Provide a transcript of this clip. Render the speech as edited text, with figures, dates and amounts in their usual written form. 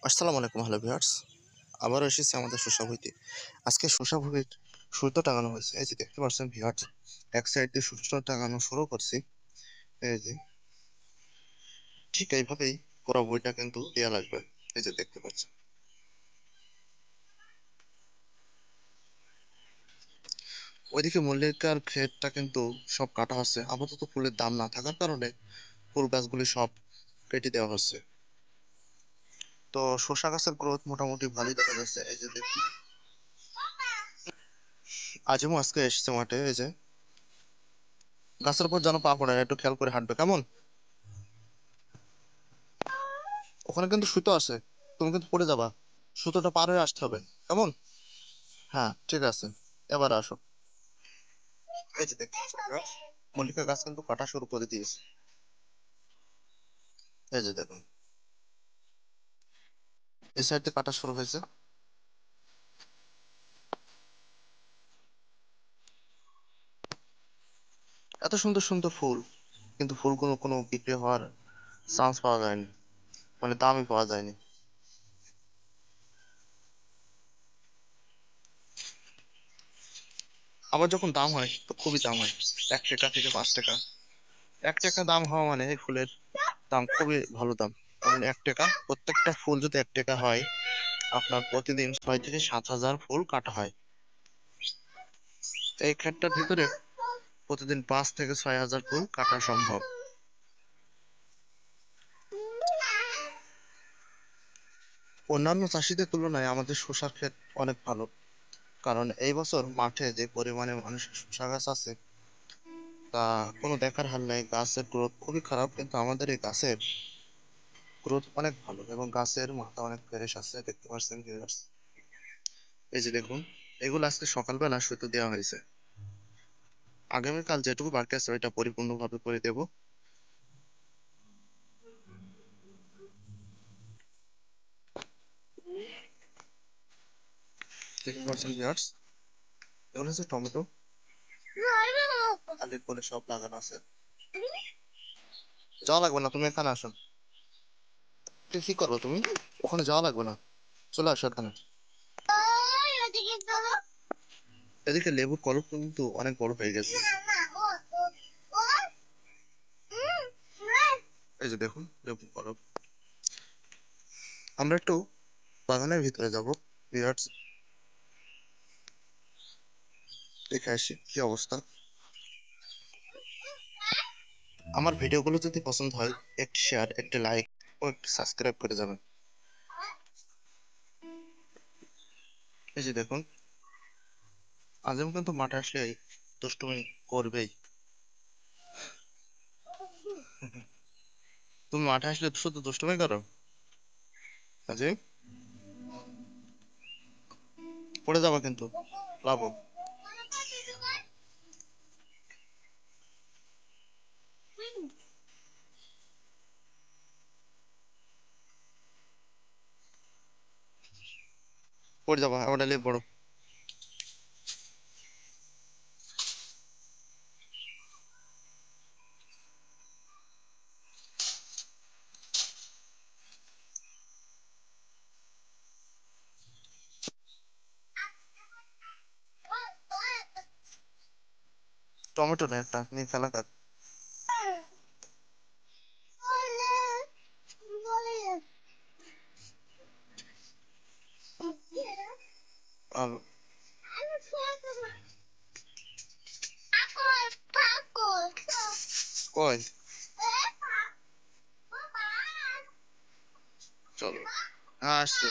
আসসালামু আলাইকুম hello viewers. আবারও এসেছি আমাদের শসা ভুঁইতে। আজকে শসা ভুঁইয়ের সুতো টাঙানো হয়েছে। এই যে দেখতে পাচ্ছেন ভিউয়ার্স, এক সাইড দিয়ে সুতো টাঙানো শুরু করছি। এই যে ঠিক এইভাবেই পুরো বইটা কিন্তু দেয়া লাগবে। এই যে দেখতে পাচ্ছেন। ওইদিকে মল্লিকার ক্ষেতটা কিন্তু সব কাটা হচ্ছে। আপাতত ফুলের দাম না থাকার কারণে ফুল গাছগুলি সব কেটে দেওয়া হচ্ছে। তো শসা গাছের গ্রোথ মোটামুটি ভালোই দেখা যাচ্ছে। এই যে দেখুন, আজও আজকে এসেছে মাঠে। এই যে গাছের উপর যেন পা পড়ে না, একটু খেয়াল করে হাঁটবে কেমন। ওখানে কিন্তু সুতো আছে, তুমি কিন্তু পড়ে যাবা। সুতোটা পার হয়ে আসতে হবে কেমন। হ্যাঁ ঠিক আছে, এবার আসো। এই যে দেখতে পাচ্ছ গাছ, মল্লিকা গাছ কিন্তু কাটা শুরু করে দিয়েছে। এই যে দেখুন, এই সাইড দিয়ে কাটা শুরু হয়েছে। এত সুন্দর সুন্দর ফুল, কিন্তু ফুলগুলো কোনো বিক্রি হওয়ার চান্স পাওয়া যায়নি, মানে দামই পাওয়া যায়নি। আবার যখন দাম হয় তো খুবই দাম হয়, 1 টাকা থেকে 5 টাকা। 1 টাকা দাম হওয়া মানে এই ফুলের দাম খুবই ভালো দাম। কারণ 1 টাকা, প্রত্যেকটা ফুল যদি 1 টাকা হয়, আপনার প্রতিদিন 6 থেকে 7 হাজার ফুল কাটা হয়। এই ক্ষেতটার ভিতরে প্রতিদিন 5 থেকে 6 হাজার ফুল কাটা সম্ভব। অন্যান্য চাষীদের তুলনায় আমাদের শসার ক্ষেত অনেক ভালো, কারণ এই বছর মাঠে যে পরিমাণে মানুষের শসা গাছ আছে তা কোনো দেখার হাল নাই। গাছের গ্রোথ খুবই খারাপ, কিন্তু আমাদের এই গাছের গ্রোথ অনেক ভালো এবং গাছের মাথা অনেক ফ্রেশ আছে। দেখতে পাচ্ছেন viewers? এই যে দেখুন, এগুলো আজকে সকালবেলা সুতো দেওয়া হয়েছে। আগামীকাল যেটুকু বাকি আছে ওইটা পরিপূর্ণভাবে করে দেব। দেখতে পাচ্ছেন viewers? এগুলো হচ্ছে টমেটো, আলির পরে সব লাগানো আছে। যাওয়া লাগবে না, তুমি এখানে আসো। কি করবো তুমি, ওখানে যাওয়া লাগবে না, চলে আসো এখানে। এদিকে লেবুর কলপ কিন্তু অনেক বড় হয়ে গেছে। এই যে দেখুন লেবুর কলপ। আমরা একটু বাগানের ভিতরে যাব ভিউয়ার্স, দেখে আসি কি অবস্থা। আমার ভিডিওগুলো যদি পছন্দ হয়, একটি শেয়ার, একটি লাইক ও একটি সাবস্ক্রাইব করে যাবেন। এই যে দেখুন, আজম কিন্তু মাঠে আসলে দুষ্টুমি করবেই। তুমি মাঠে আসলে শুধু দুষ্টুমি করো আজিম, পড়ে যাবা কিন্তু, লাভো। পড়ে যাবা, ওটা লেব বড়। টমেটো না একটা নিয়ে ফেলা কাক। আর কই, চলো, হ্যাঁ আসছে।